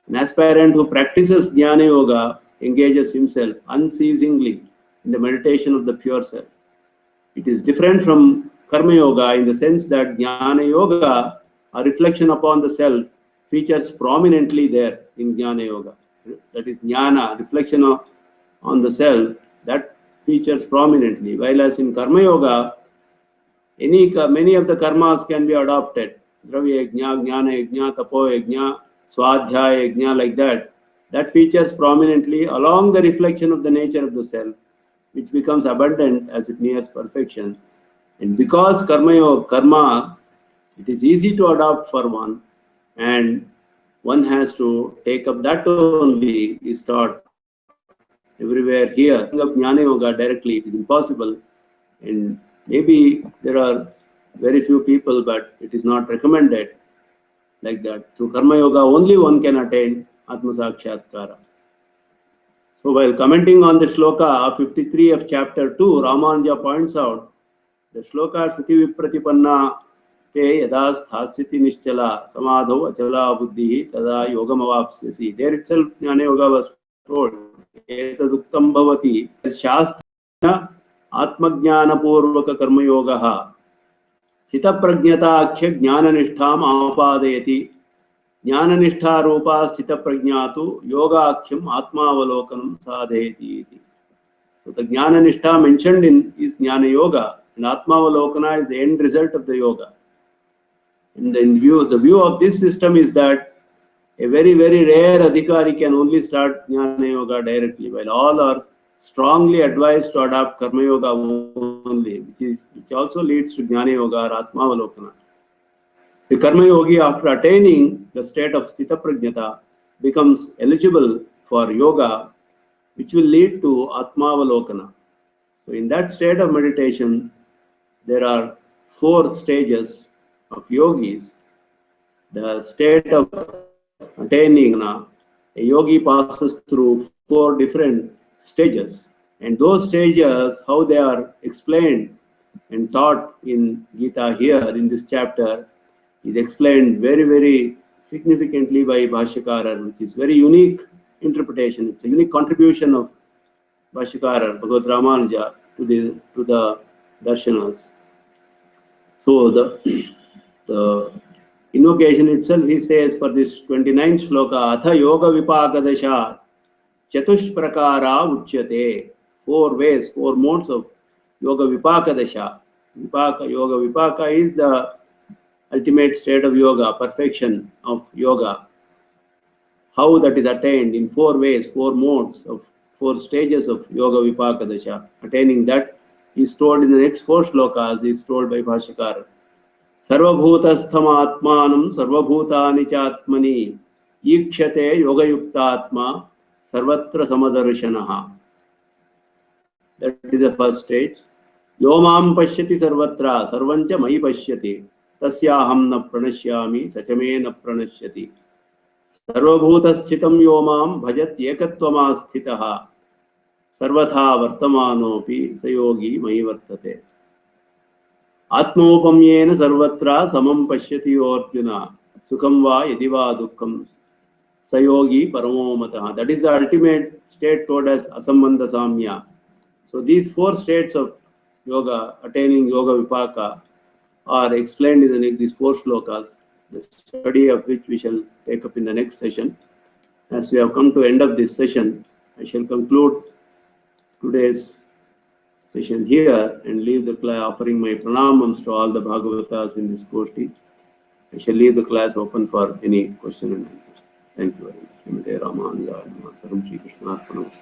An aspirant who practices Jnana Yoga engages himself unceasingly in the meditation of the pure self. It is different from Karma Yoga in the sense that Jnana Yoga, a reflection upon the self, features prominently there in Jnana Yoga. That is Jnana, reflection on the self, that features prominently. While as in Karma Yoga, many of the karmas can be adopted. Dravya Yajna, Jnana Yajna, Tapo Yajna, Swadhyaya Yajna, like that. That features prominently along the reflection of the nature of the self, which becomes abundant as it nears perfection. And because karma, it is easy to adopt for one, and one has to take up that only is taught everywhere here. Of Jnana Yoga directly, it is impossible, and maybe there are very few people, but it is not recommended like that. Through Karma Yoga, only one can attain Atma Sakshatkara. So while commenting on the shloka 53 of chapter 2, rAmAnuja points out the shloka Shruti Vipratipanna te yada sthasiti nischala samadho achala buddhi tada yogam avapsyasi. There itself Jnana Yoga was told, etaduktam bhavati shastra atmajnana purvaka karma yogaha sita pragnata akhya jnana nistham apadayati jnana nishtha rupa sita pragnatu yoga akhyam atma avalokanam sadhayati. So the jnana nishtha mentioned in is Jnana Yoga, and atma avalokana is the end result of the yoga. And then the view of this system is that a very, very rare adhikari can only start Jnana Yoga directly, while all are strongly advised to adopt Karma Yoga only, which also leads to Jnana Yoga or Atma Avalokana. The Karma Yogi, after attaining the state of Sthita Prajnata, becomes eligible for yoga, which will lead to Atma Avalokana. So in that state of meditation, there are 4 stages of yogis. The state of attaining, a yogi passes through 4 different stages, and those stages, how they are explained and taught in Gita here in this chapter, is explained very, very significantly by Bhashyakara, which is very unique interpretation. It's a unique contribution of Bhashyakara, Bhagavad rAmAnuja, to the darshanas. So the invocation itself, he says for this 29th shloka, Atha Yoga Vipakadasha Chatushprakara Uchyate. 4 ways, 4 modes of Yoga Vipakadasha. Yoga Vipaka is the ultimate state of yoga, perfection of yoga. How that is attained in 4 ways, 4 modes of 4 stages of Yoga Vipakadasha. Attaining that is told in the next 4 shlokas, is told by Bhashyakara. Sarvabhutastham atmanam sarvabhutani chatmani ikshate yoga yuktatma sarvatra samadarshanaha. That is the first stage. Yomam pashyati sarvatra sarvancha mai pashyati tasyaham na pranashyami sachame na pranashyati. Sarvabhutassthitam yomam bhajat ekattvama sarvatha vartamanopi sayogi mai vartate. Atmopamyena sarvatra samam pashyati Arjuna sukham va yadi va dukkham sayogi paramomataha. That is the ultimate state told as asambandha samya. So these 4 states of yoga, attaining yoga vipaka, are explained in these 4 shlokas, the study of which we shall take up in the next session. As we have come to end of this session, I shall conclude today's session here and leave the class offering my pranamams to all the Bhagavatas in this Goshti. I shall leave the class open for any question and answers. Thank you very much. rAmAnuja. Sarvam Shri Krishna Arpanamastu.